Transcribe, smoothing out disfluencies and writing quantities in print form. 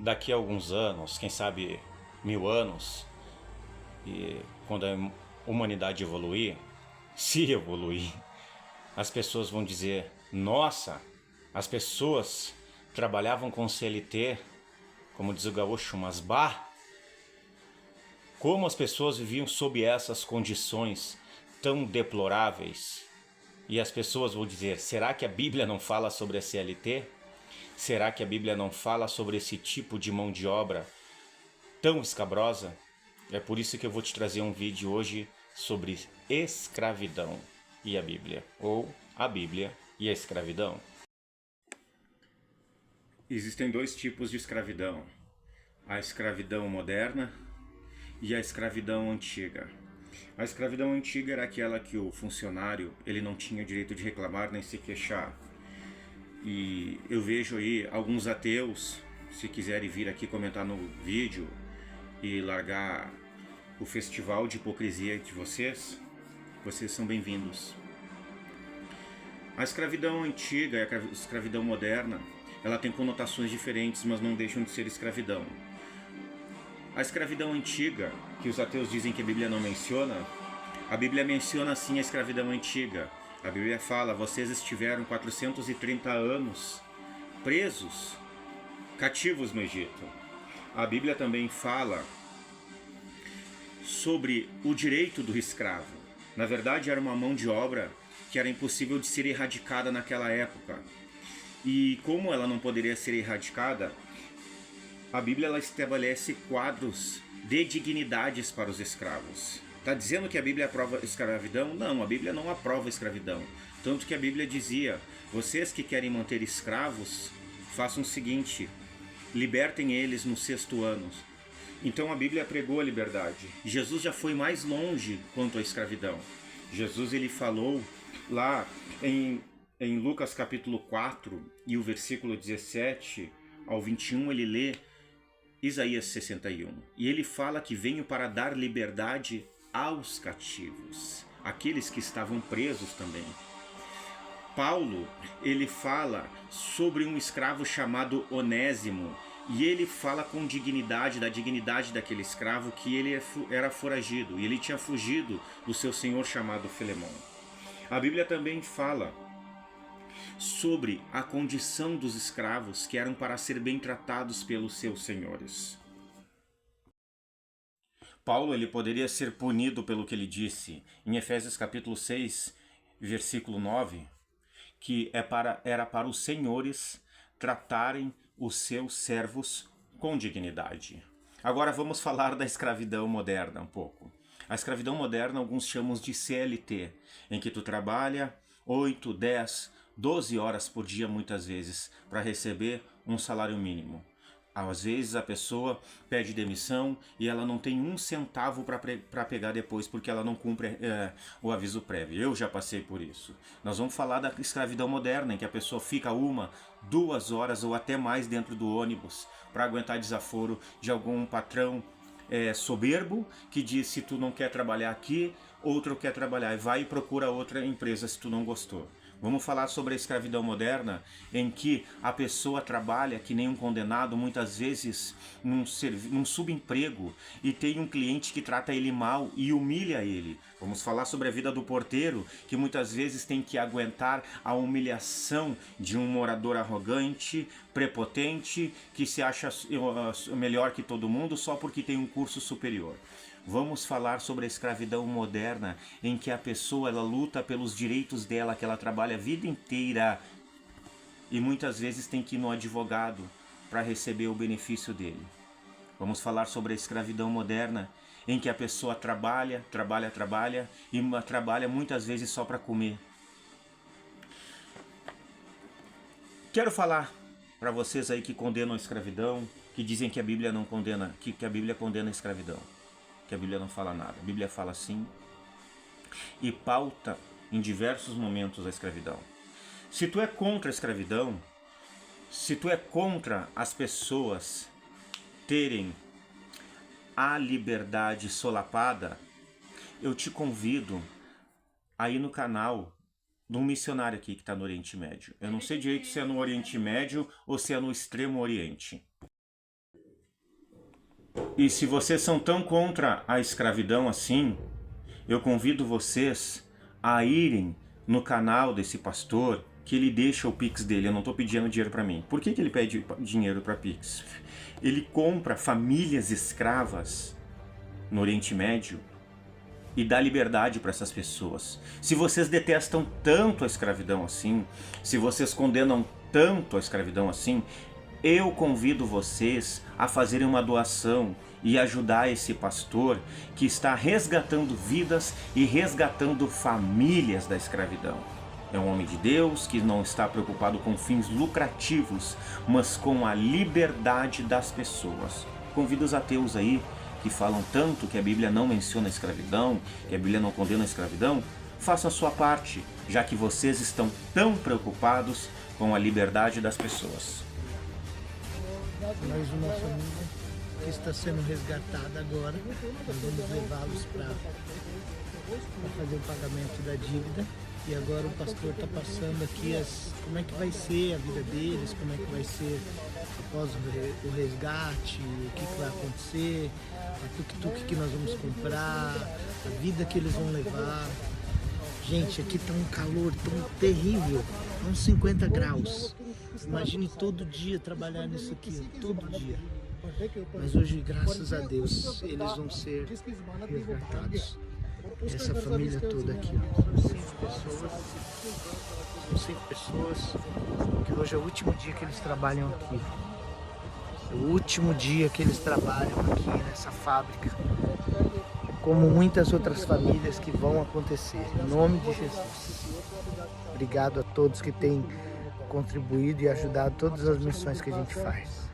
daqui a alguns anos, quem sabe 1000 anos, e quando a humanidade evoluir, se evoluir, as pessoas vão dizer: nossa, as pessoas trabalhavam com CLT, como diz o gaúcho, mas bah, como as pessoas viviam sob essas condições tão deploráveis. E as pessoas vão dizer: será que a Bíblia não fala sobre a CLT? Será que a Bíblia não fala sobre esse tipo de mão de obra tão escabrosa? É por isso que eu vou te trazer um vídeo hoje sobre escravidão e a Bíblia, ou a Bíblia e a escravidão. Existem dois tipos de escravidão: a escravidão moderna e a escravidão antiga. A escravidão antiga era aquela que o funcionário ele não tinha direito de reclamar nem se queixar. E eu vejo aí alguns ateus, se quiserem vir aqui comentar no vídeo e largar o festival de hipocrisia de vocês são bem-vindos. A escravidão antiga e a escravidão moderna, ela tem conotações diferentes, mas não deixam de ser escravidão. A escravidão antiga, que os ateus dizem que a Bíblia não menciona, a Bíblia menciona sim a escravidão antiga. A Bíblia fala: vocês estiveram 430 anos presos, cativos no Egito. A Bíblia também fala sobre o direito do escravo. Na verdade, era uma mão de obra que era impossível de ser erradicada naquela época. E como ela não poderia ser erradicada, a Bíblia ela estabelece quadros de dignidades para os escravos. Está dizendo que a Bíblia aprova a escravidão? Não, a Bíblia não aprova a escravidão. Tanto que a Bíblia dizia: vocês que querem manter escravos, façam o seguinte, libertem eles no 6º ano. Então a Bíblia pregou a liberdade. Jesus já foi mais longe quanto à escravidão. Jesus ele falou lá em Lucas capítulo 4 e o versículo 17 ao 21, ele lê Isaías 61. E ele fala que venho para dar liberdade aos cativos, aqueles que estavam presos também. Paulo, ele fala sobre um escravo chamado Onésimo, e ele fala com dignidade, da dignidade daquele escravo, que ele era foragido, e ele tinha fugido do seu senhor chamado Filemão. A Bíblia também fala sobre a condição dos escravos que eram para ser bem tratados pelos seus senhores. Paulo ele poderia ser punido pelo que ele disse em Efésios capítulo 6, versículo 9, que era para os senhores tratarem os seus servos com dignidade. Agora vamos falar da escravidão moderna um pouco. A escravidão moderna alguns chamam de CLT, em que tu trabalha 8, 10, 12 horas por dia muitas vezes para receber um salário mínimo. Às vezes a pessoa pede demissão e ela não tem um centavo para pegar depois porque ela não cumpre o aviso prévio. Eu já passei por isso. Nós vamos falar da escravidão moderna, em que a pessoa fica 1, 2 horas ou até mais dentro do ônibus para aguentar desaforo de algum patrão soberbo que diz: se tu não quer trabalhar aqui, outro quer trabalhar, e vai e procura outra empresa se tu não gostou. Vamos falar sobre a escravidão moderna, em que a pessoa trabalha que nem um condenado, muitas vezes num subemprego, e tem um cliente que trata ele mal e humilha ele. Vamos falar sobre a vida do porteiro, que muitas vezes tem que aguentar a humilhação de um morador arrogante, prepotente, que se acha melhor que todo mundo só porque tem um curso superior. Vamos falar sobre a escravidão moderna, em que a pessoa ela luta pelos direitos dela, que ela trabalha a vida inteira e muitas vezes tem que ir no advogado para receber o benefício dele. Vamos falar sobre a escravidão moderna, em que a pessoa trabalha e trabalha muitas vezes só para comer. Quero falar para vocês aí que condenam a escravidão, que dizem que a Bíblia não condena, que a Bíblia condena a escravidão. Que a Bíblia não fala nada. A Bíblia fala sim e pauta em diversos momentos a escravidão. Se tu é contra a escravidão, se tu é contra as pessoas terem a liberdade solapada, eu te convido a ir no canal de um missionário aqui que está no Oriente Médio. Eu não sei direito se é no Oriente Médio ou se é no Extremo Oriente. E se vocês são tão contra a escravidão assim, eu convido vocês a irem no canal desse pastor, que ele deixa o Pix dele. Eu não estou pedindo dinheiro para mim. Por que ele pede dinheiro para Pix? Ele compra famílias escravas no Oriente Médio e dá liberdade para essas pessoas. Se vocês detestam tanto a escravidão assim, se vocês condenam tanto a escravidão assim, eu convido vocês a fazerem uma doação e ajudar esse pastor que está resgatando vidas e resgatando famílias da escravidão. É um homem de Deus que não está preocupado com fins lucrativos, mas com a liberdade das pessoas. Convido os ateus aí, que falam tanto que a Bíblia não menciona a escravidão, que a Bíblia não condena a escravidão, façam a sua parte, já que vocês estão tão preocupados com a liberdade das pessoas. Mais uma família que está sendo resgatada agora. Nós vamos levá-los para fazer o pagamento da dívida. E agora o pastor está passando aqui como é que vai ser a vida deles, como é que vai ser após o resgate, o que vai acontecer, a tuk-tuk que nós vamos comprar, a vida que eles vão levar. Gente, aqui está um calor tão terrível, uns 50 graus. Imagine todo dia trabalhar nisso aqui, todo dia. Mas hoje, graças a Deus, eles vão ser resgatados. Essa família toda aqui, ó. São 5 pessoas, que hoje é o último dia que eles trabalham aqui. É o último dia que eles trabalham aqui nessa fábrica. Como muitas outras famílias que vão acontecer. Em nome de Jesus. Obrigado a todos que têm contribuído e ajudado todas as missões que a gente faz.